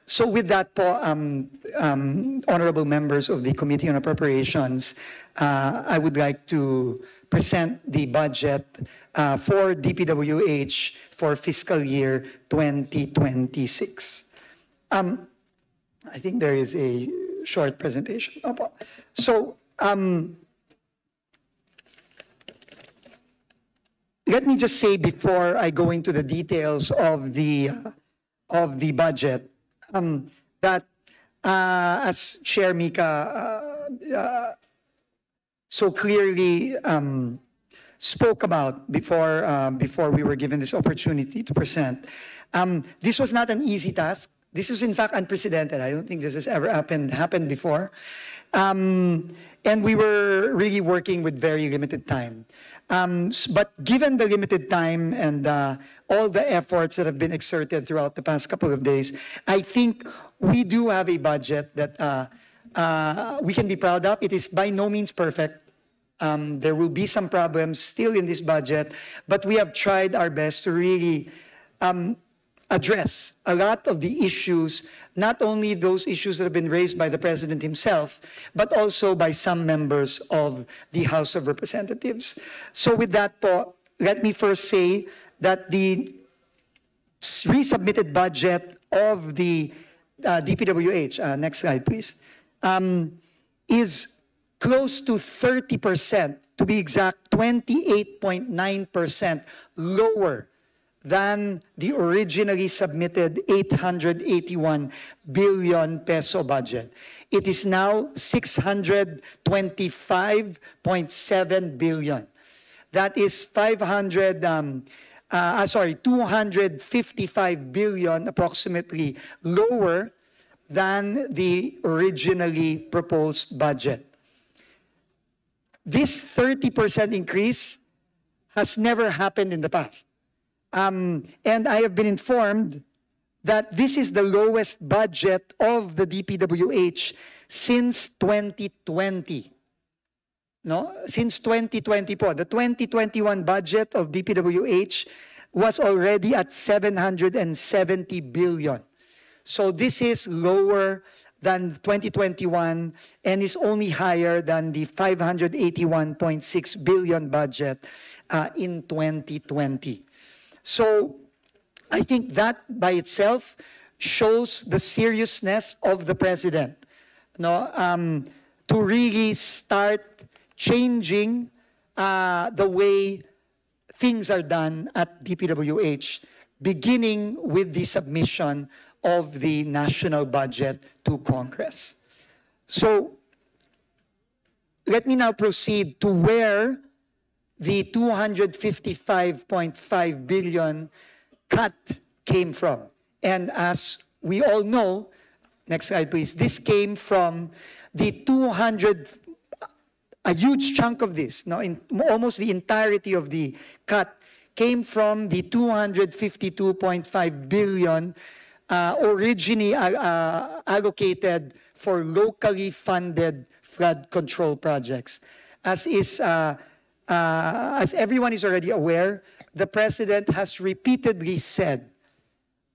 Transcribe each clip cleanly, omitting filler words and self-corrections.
So with that po, honorable members of the Committee on Appropriations, I would like to present the budget for DPWH for fiscal year 2026. I think there is a short presentation. So, let me just say before I go into the details of the budget that as Chair Mika so clearly spoke about before we were given this opportunity to present, this was not an easy task. This is in fact unprecedented. I don't think this has ever happened before. And we were really working with very limited time. But given the limited time and all the efforts that have been exerted throughout the past couple of days, I think we do have a budget that we can be proud of. It is by no means perfect. There will be some problems still in this budget, but we have tried our best to really address a lot of the issues, not only those issues that have been raised by the President himself, but also by some members of the House of Representatives. So with that po, let me first say that the resubmitted budget of the DPWH, next slide please, is close to 30%, to be exact, 28.9% lower than the originally submitted 881 billion peso budget. It is now 625.7 billion. That is 255 billion approximately lower than the originally proposed budget. This 30% increase has never happened in the past. And I have been informed that this is the lowest budget of the DPWH since 2020. No? Since 2020 po. The 2021 budget of DPWH was already at 770 billion. So this is lower than 2021 and is only higher than the 581.6 billion budget in 2020. So I think that by itself shows the seriousness of the President, no, to really start changing the way things are done at DPWH, beginning with the submission of the national budget to Congress. So let me now proceed to where the 255.5 billion cut came from. And as we all know, next slide please, this came from the a huge chunk of this, no, almost the entirety of the cut came from the 252.5 billion originally allocated for locally funded flood control projects. As everyone is already aware, the President has repeatedly said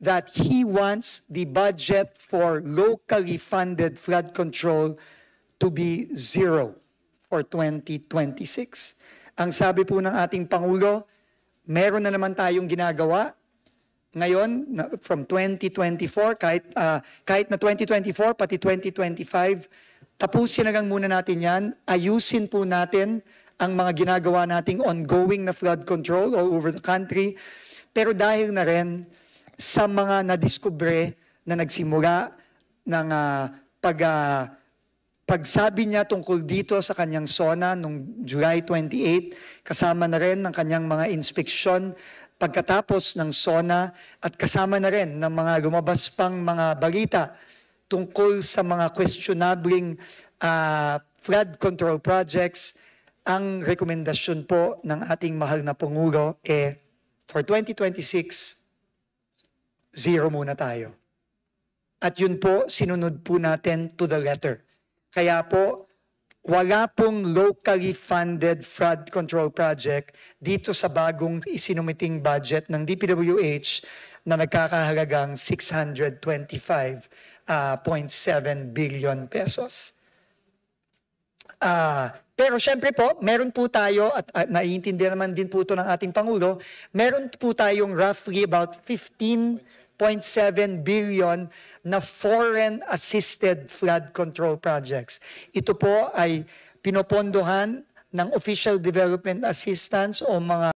that he wants the budget for locally funded flood control to be zero for 2026. Ang sabi po ng ating Pangulo, meron na naman tayong ginagawa. Ngayon, from 2024, kahit na 2024, pati 2025, tapusin na lang muna natin yan. Ayusin po natin ang mga ginagawa nating ongoing na flood control all over the country. Pero dahil na rin sa mga nadiskubre na nagsimula ng pagsabi niya tungkol dito sa kanyang SONA noong July 28, kasama na rin ng kanyang mga inspeksyon pagkatapos ng SONA at kasama na rin ng mga lumabas pang mga balita tungkol sa mga questionabling flood control projects. Ang rekomendasyon po ng ating mahal na Pangulo for 2026, zero muna tayo. At yun po, sinunod po natin to the letter. Kaya po, wala pong locally funded flood control project dito sa bagong isinumiting budget ng DPWH na nagkakahalagang 625.7 billion pesos. Pero syempre po, meron po tayo, at naiintindihan naman din po ito ng ating Pangulo, meron po tayong roughly about 15.7 billion na foreign-assisted flood control projects. Ito po ay pinopondohan ng Official Development Assistance o mga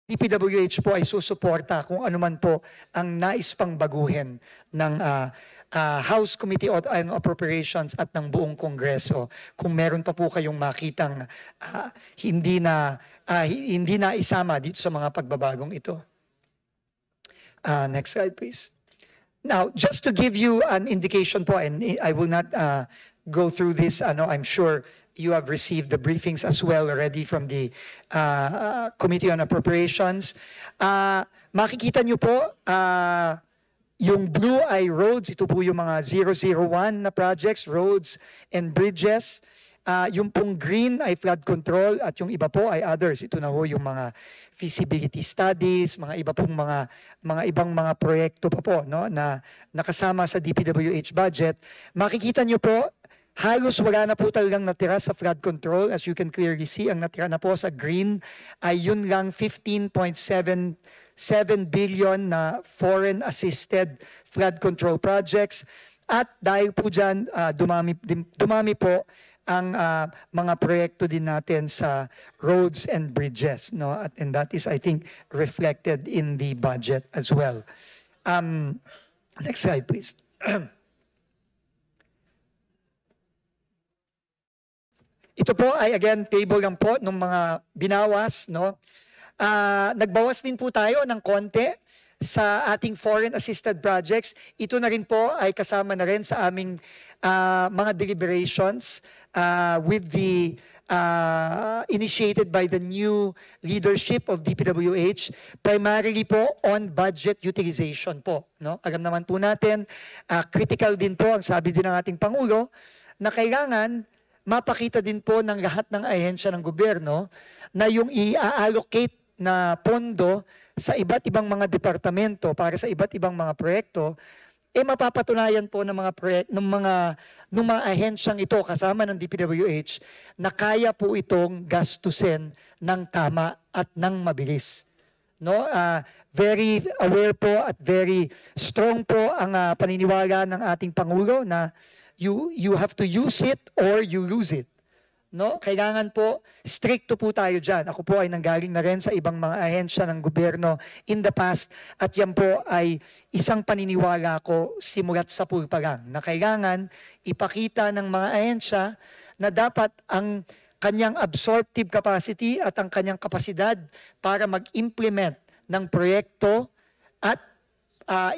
DPWH po ay susuporta kung ano man po ang nais pang baguhin ng House Committee on Appropriations at ng buong Kongreso. Kung meron pa po kayong makitang hindi na isama dito sa mga pagbabagong ito. Next slide, please. Now, just to give you an indication po, and I will not go through this, I'm sure you have received the briefings as well already from the Committee on Appropriations. Makikita nyo po, yung blue ay roads, ito po yung mga 001 na projects, roads and bridges. Yung pong green ay flood control at yung iba po ay others. Ito na ho yung mga feasibility studies, mga iba pong mga ibang mga proyekto pa po, no, na nakasama sa DPWH budget. Makikita nyo po, halos wala na po talagang natira sa flood control. As you can clearly see, ang natira na po sa green ay yun lang 15.7 billion na foreign-assisted flood control projects. At dahil po dyan, dumami po ang mga proyekto din natin sa roads and bridges. No? And that is, I think, reflected in the budget as well. Next slide, please. Ito po ay again table lang po ng mga binawas, no? Nagbawas din po tayo ng konti sa ating foreign assisted projects. Ito na rin po ay kasama na rin sa aming mga deliberations with the initiated by the new leadership of DPWH, primarily po on budget utilization po, no? Alam naman po natin, critical din po ang sabi din ng ating Pangulo na kailangan mapakita din po ng lahat ng ahensya ng gobyerno na yung i-allocate na pondo sa iba't ibang mga departamento para sa iba't ibang mga proyekto, mapapatunayan po ng mga ahensyang ito kasama ng DPWH na kaya po itong gastusin ng tama at ng mabilis. No? Very aware po at very strong po ang paniniwala ng ating Pangulo na you have to use it or you lose it. no? Kailangan po, stricto po tayo dyan. Ako po ay nanggaling na rin sa ibang mga ahensya ng gobyerno in the past at yan po ay isang paniniwala ko simulat sa pool pa lang na kailangan ipakita ng mga ahensya na dapat ang kanyang absorptive capacity at ang kanyang kapasidad para mag-implement ng proyekto at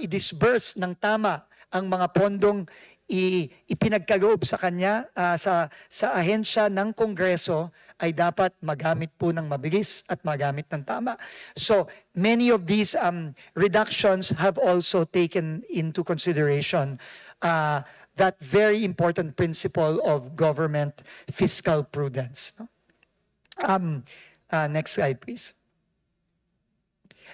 i-disburse ng tama ang mga pondong ipinagkaloob sa kanya sa ahensya ng Kongreso ay dapat magamit po ng mabilis at magamit ng tama. So many of these reductions have also taken into consideration that very important principle of government fiscal prudence. No? Next slide, please.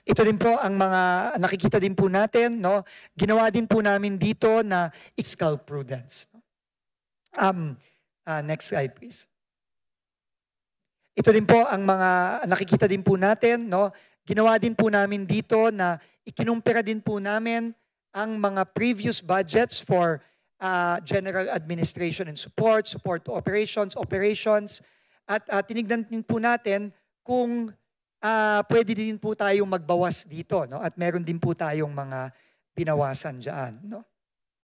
Ito din po ang mga nakikita din po natin, no? Ginawa din po namin dito na fiscal prudence. Next slide, please. Ito din po ang mga nakikita din po natin, no? Ginawa din po namin dito na ikinumpira din po namin ang mga previous budgets for general administration and support to operations, at tinignan din po natin kung pwede din po tayong magbawas dito, no? At meron din po tayong mga binawasan diyan, no?